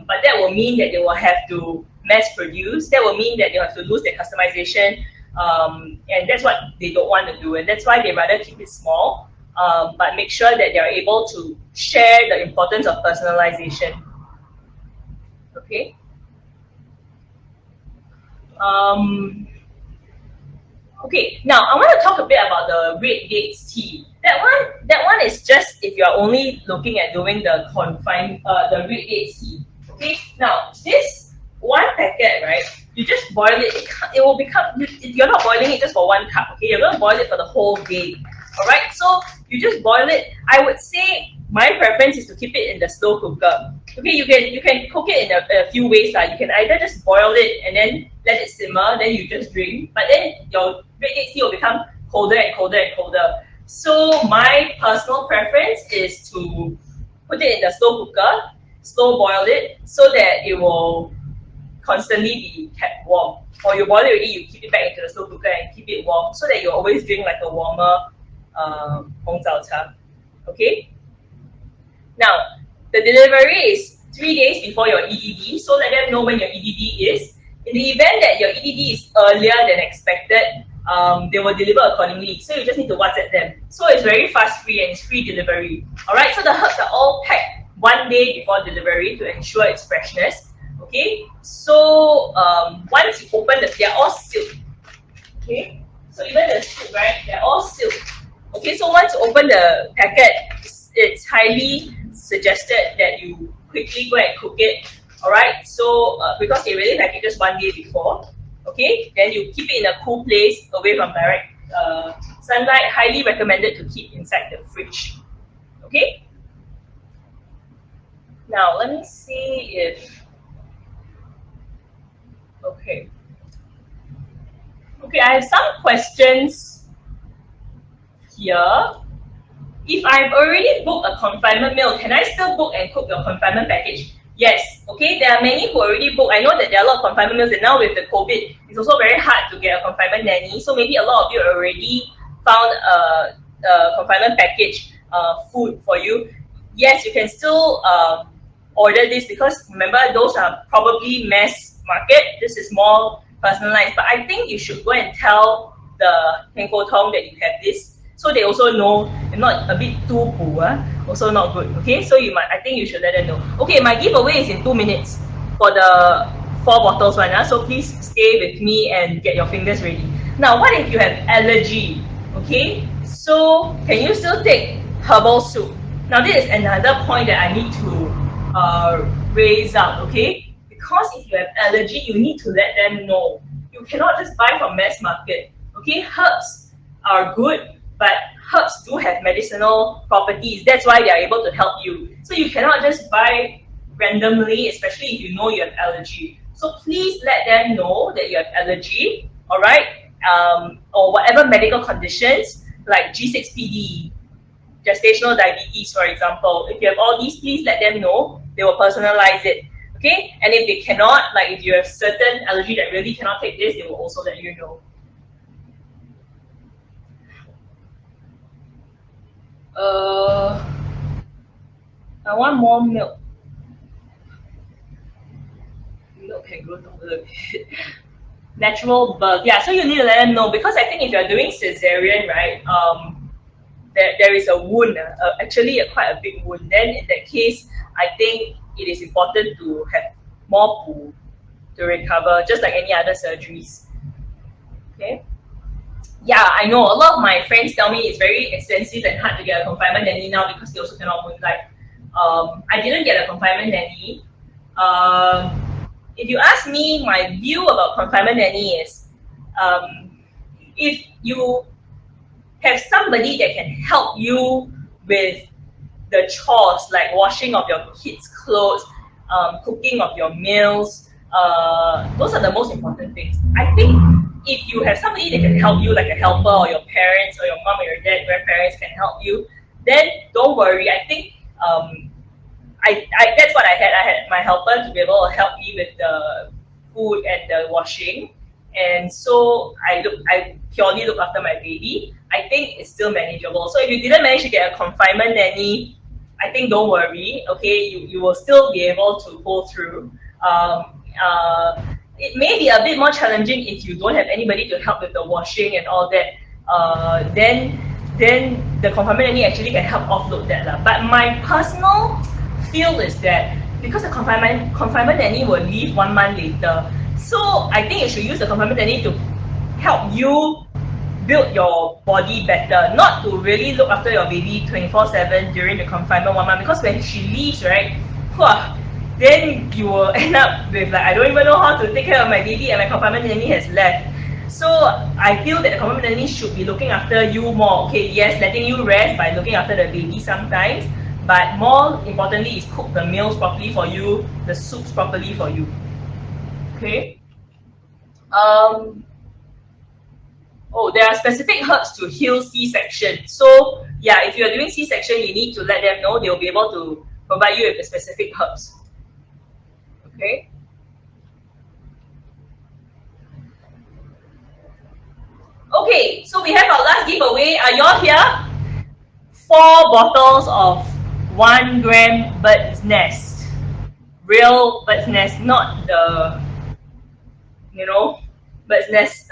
but that will mean that they will have to mass produce. That will mean that they have to lose their customization, and that's what they don't want to do, and that's why they rather keep it small, but make sure that they are able to share the importance of personalization. Okay. Um, Okay, now I want to talk a bit about the red dates tea. That one is just if you are only looking at doing the red dates tea. Okay, now this one packet, right? You just boil it. It will become. You're not boiling it just for 1 cup. Okay, you're gonna boil it for the whole day. All right, so you just boil it. I would say my preference is to keep it in the slow cooker. Okay, you can cook it in a few ways. Like you can either just boil it and then let it simmer, then you just drink. But then your red dates tea will become colder and colder and colder. So my personal preference is to put it in the slow cooker, slow boil it, so that it will constantly be kept warm. Or you boil it already, you keep it back into the slow cooker and keep it warm, so that you always drink like a warmer Hong Zao Cha. Okay. Now, the delivery is 3 days before your EDD, so let them know when your EDD is. In the event that your EDD is earlier than expected, they will deliver accordingly. So you just need to WhatsApp them. So it's very fast free and it's free delivery. Alright, so the herbs are all packed 1 day before delivery to ensure its freshness. Okay, so once you open they're all sealed. Okay, so even the soup, right, they're all sealed. Okay, so once you open the packet, it's highly suggested that you quickly go and cook it. Alright, so because they really pack it just 1 day before, okay, then you keep it in a cool place away from direct sunlight. Highly recommended to keep inside the fridge. Okay, now let me see if okay. Okay, I have some questions here. If I've already booked a confinement meal, can I still book and cook your confinement package? Yes. Okay, there are many who already booked. I know that there are a lot of confinement meals, and now with the COVID, it's also very hard to get a confinement nanny. So maybe a lot of you already found a confinement package food for you. Yes, you can still order this because remember, those are probably mass market. This is more personalized. But I think you should go and tell the Henko Tong that you have this, so they also know you're not a bit too poor, also not good. Okay, so I think you should let them know. Okay, my giveaway is in 2 minutes for the 4 bottles one. So please stay with me and get your fingers ready. Now, what if you have allergy? Okay, so can you still take herbal soup? Now, this is another point that I need to raise up. Okay, because if you have allergy, you need to let them know. You cannot just buy from mass market. Okay, herbs are good, but herbs do have medicinal properties. That's why they are able to help you. So you cannot just buy randomly, especially if you know you have allergy. So please let them know that you have allergy, all right? Or whatever medical conditions like G6PD, gestational diabetes, for example. If you have all these, please let them know. They will personalize it. Okay? And if they cannot, like if you have certain allergy that really cannot take this, they will also let you know. I want more milk. Milk can grow taller a bit. Natural birth. Yeah, so you need to let them know, because I think if you're doing cesarean, right, there is a wound, actually quite a big wound. Then in that case, I think it is important to have more poo to recover, just like any other surgeries. Okay. Yeah, I know. A lot of my friends tell me it's very expensive and hard to get a confinement nanny now because they also cannot moonlight. I didn't get a confinement nanny. If you ask me, my view about confinement nanny is, if you have somebody that can help you with the chores like washing of your kids' clothes, cooking of your meals, those are the most important things. I think if you have somebody that can help you, like a helper or your parents or your mom or your dad, grandparents can help you, then don't worry. I think that's what I had. I had my helper to be able to help me with the food and the washing, and so I purely look after my baby. I think it's still manageable. So if you didn't manage to get a confinement nanny, I think don't worry. Okay, you will still be able to pull through. It may be a bit more challenging if you don't have anybody to help with the washing and all that. Then the confinement nanny actually can help offload that. But my personal feel is that because the confinement nanny will leave 1 month later. So I think you should use the confinement nanny to help you build your body better, not to really look after your baby 24/7 during the confinement 1 month. Because when she leaves, right, then you will end up with like, I don't even know how to take care of my baby and my confinement nanny has left. So I feel that the confinement nanny should be looking after you more. Okay, yes, letting you rest by looking after the baby sometimes, but more importantly is cook the meals properly for you, the soups properly for you. Okay. Oh, there are specific herbs to heal C-section. So yeah, if you're doing C-section, you need to let them know. They'll be able to provide you with the specific herbs. Okay. Okay, so we have our last giveaway. Are y'all here? 4 bottles of 1 gram bird's nest. Real bird's nest, not the, bird's nest.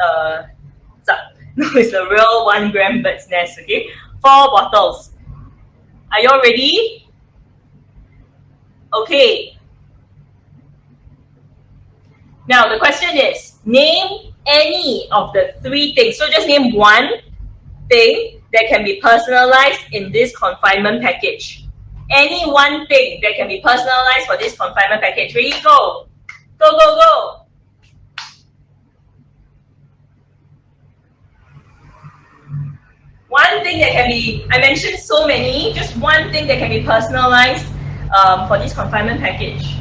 No, it's the real 1 gram bird's nest. Okay, 4 bottles. Are y'all ready? Okay. Now the question is, name any of the 3 things. So just name one thing that can be personalized in this confinement package. Any one thing that can be personalized for this confinement package. Ready? Go. Go, go, go. One thing that can be, I mentioned so many, just one thing that can be personalized for this confinement package.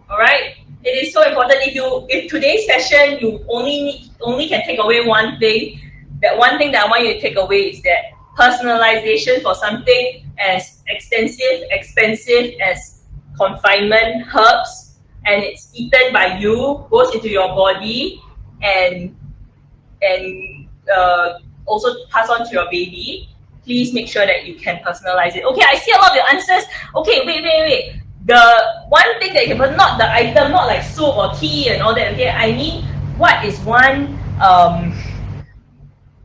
Alright, it is so important. If today's session you only can take away one thing, that one thing that I want you to take away is that personalization for something as expensive as confinement herbs, and it's eaten by you, goes into your body, and also pass on to your baby. Please make sure that you can personalize it. Okay, I see a lot of your answers. Okay, wait. The one thing that you can, not the item, not like soup or tea and all that. Okay, I mean, what is one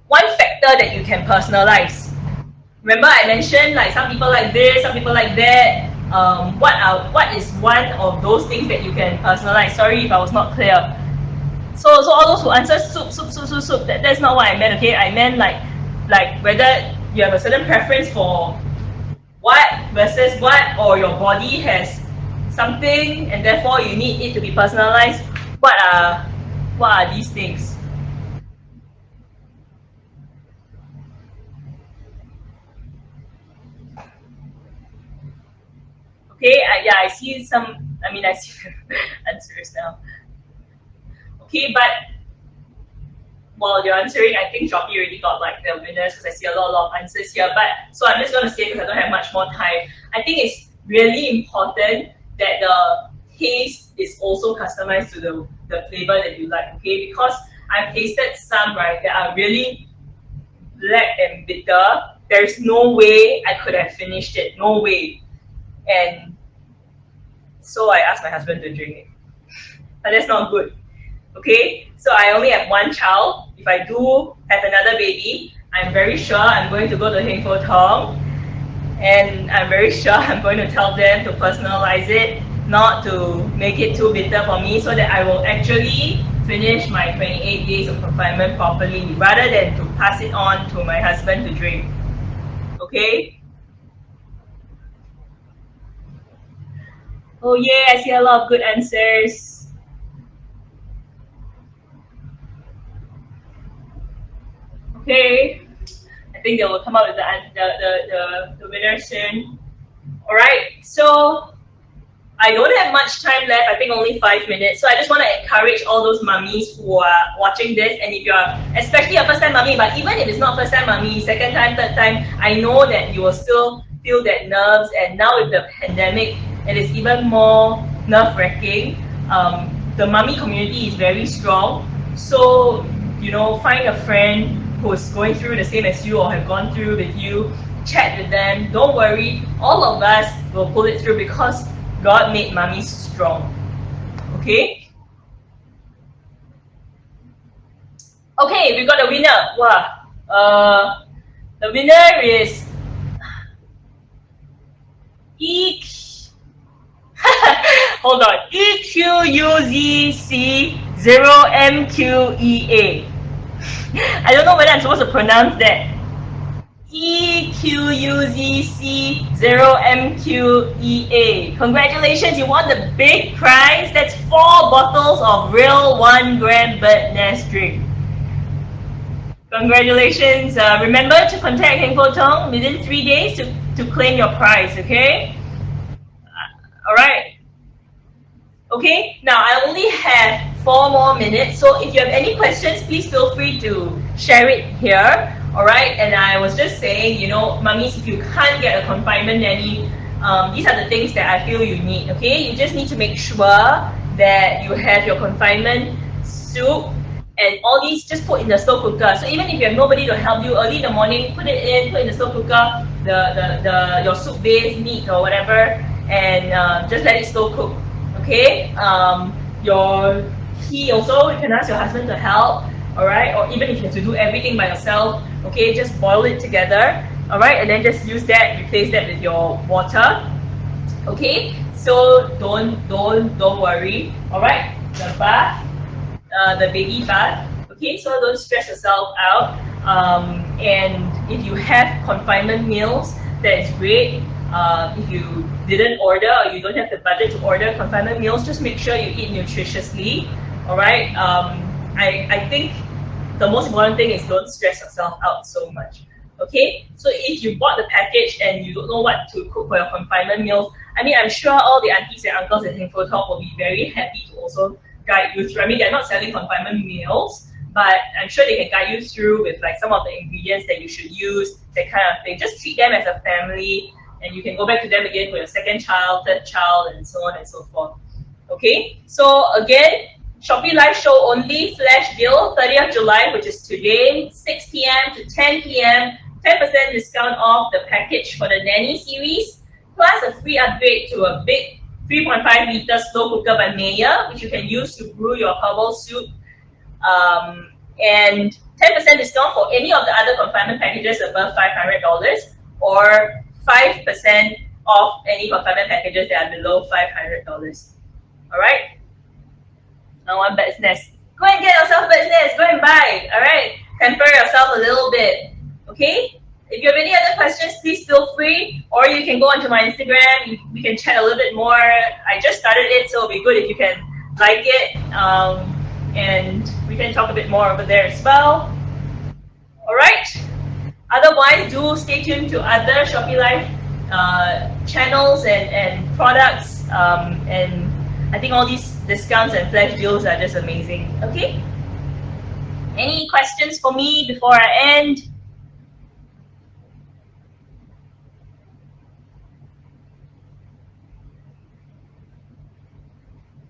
factor that you can personalize? Remember, I mentioned like some people like this, some people like that. What is one of those things that you can personalize? Sorry if I was not clear. So all those who answer soup, that's not what I meant. Okay, I meant like whether you have a certain preference for what versus what, or your body has something and therefore you need it to be personalized. What are these things? Okay, yeah, I see some. I see answers now. Okay, but while you're answering, I think Shopee already got like the winners because I see a lot of answers here. But so I'm just going to say, because I don't have much more time, I think it's really important that the taste is also customized to the flavor that you like. Okay, because I've tasted some, right, that are really black and bitter. There's no way I could have finished it. No way. And so I asked my husband to drink it. But that's not good. Okay, so I only have 1 child. If I do have another baby, I'm very sure I'm going to go to Heng Fo Tong, and I'm very sure I'm going to tell them to personalize it, not to make it too bitter for me, so that I will actually finish my 28 days of confinement properly, rather than to pass it on to my husband to drink. Okay? Oh yeah, I see a lot of good answers. Okay, I think they will come out with the winner soon. All right, so I don't have much time left. I think only 5 minutes. So I just want to encourage all those mummies who are watching this, and if you're especially a first-time mummy, but even if it's not first-time mummy, second time, third time, I know that you will still feel that nerves. And now with the pandemic, it is even more nerve-wracking. The mummy community is very strong. So find a friend who's going through the same as you or have gone through with you, chat with them. Don't worry, all of us will pull it through because God made mummies strong. Okay? Okay, we got a winner. Wow. The winner is E. Hold on. EQUZC0MQEA. I don't know whether I'm supposed to pronounce that. EQUZC0MQEA. Congratulations, you won the big prize. That's 4 bottles of real 1-gram bird nest drink. Congratulations. Remember to contact Heng Po Tong within 3 days to claim your prize, okay? Alright. Okay, now I only have 4 more minutes, so if you have any questions, please feel free to share it here. Alright, and I was just saying, you know, mummies, if you can't get a confinement nanny, these are the things that I feel you need, okay? You just need to make sure that you have your confinement soup and all these just put in the slow cooker. So even if you have nobody to help you early in the morning, put in the slow cooker, your soup base, meat or whatever, and just let it slow cook, okay? Your tea also, you can ask your husband to help, alright? Or even if you have to do everything by yourself, okay, just boil it together, alright? And then just use that, replace that with your water, okay? So don't worry, alright? The bath, the baby bath, okay? So don't stress yourself out. And if you have confinement meals, that is great. If you didn't order or you don't have the budget to order confinement meals, just make sure you eat nutritiously, alright? I think the most important thing is don't stress yourself out so much, okay? So if you bought the package and you don't know what to cook for your confinement meals, I mean, I'm sure all the aunties and uncles at Heng Po Tong will be very happy to also guide you through. I mean, they're not selling confinement meals, but I'm sure they can guide you through with like some of the ingredients that you should use, that kind of thing. Just treat them as a family, and you can go back to them again for your 2nd child, 3rd child, and so on and so forth. Okay, so again, Shopee live show only, flash deal, 30th July, which is today, 6 p.m. to 10 p.m., 10% discount off the package for the nanny series, plus a free upgrade to a big 3.5 liter slow cooker by Mayer, which you can use to brew your herbal soup, and 10% discount for any of the other confinement packages above $500, or 5% off any confinement packages that are below $500. Alright? Now one bird's nest. Go and get yourself a bird's nest. Go and buy. Alright? Pamper yourself a little bit. Okay? If you have any other questions, please feel free. Or you can go onto my Instagram. We can chat a little bit more. I just started it, so it'll be good if you can like it. And we can talk a bit more over there as well. Alright? Otherwise, do stay tuned to other Shopee Live channels and products. And I think all these discounts and flash deals are just amazing. Okay? Any questions for me before I end?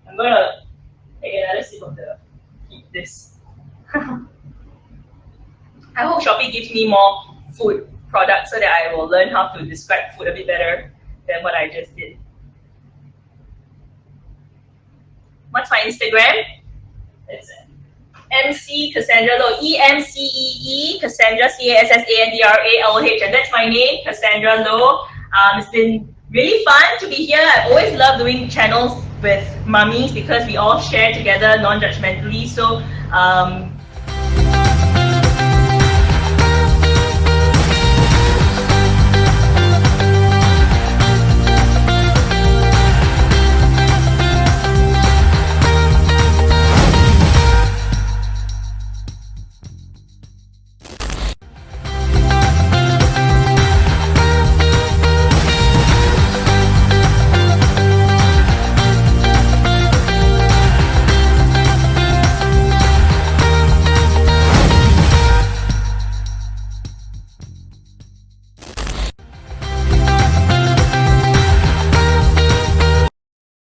I'm gonna take another sip of the this. I hope Shopee gives me more food products so that I will learn how to describe food a bit better than what I just did. What's my Instagram? It's MC Cassandra Loh, EMCEE, Cassandra, CASSANDRALOH, and that's my name, Cassandra Loh. It's been really fun to be here. I always love doing channels with mummies because we all share together non-judgmentally. So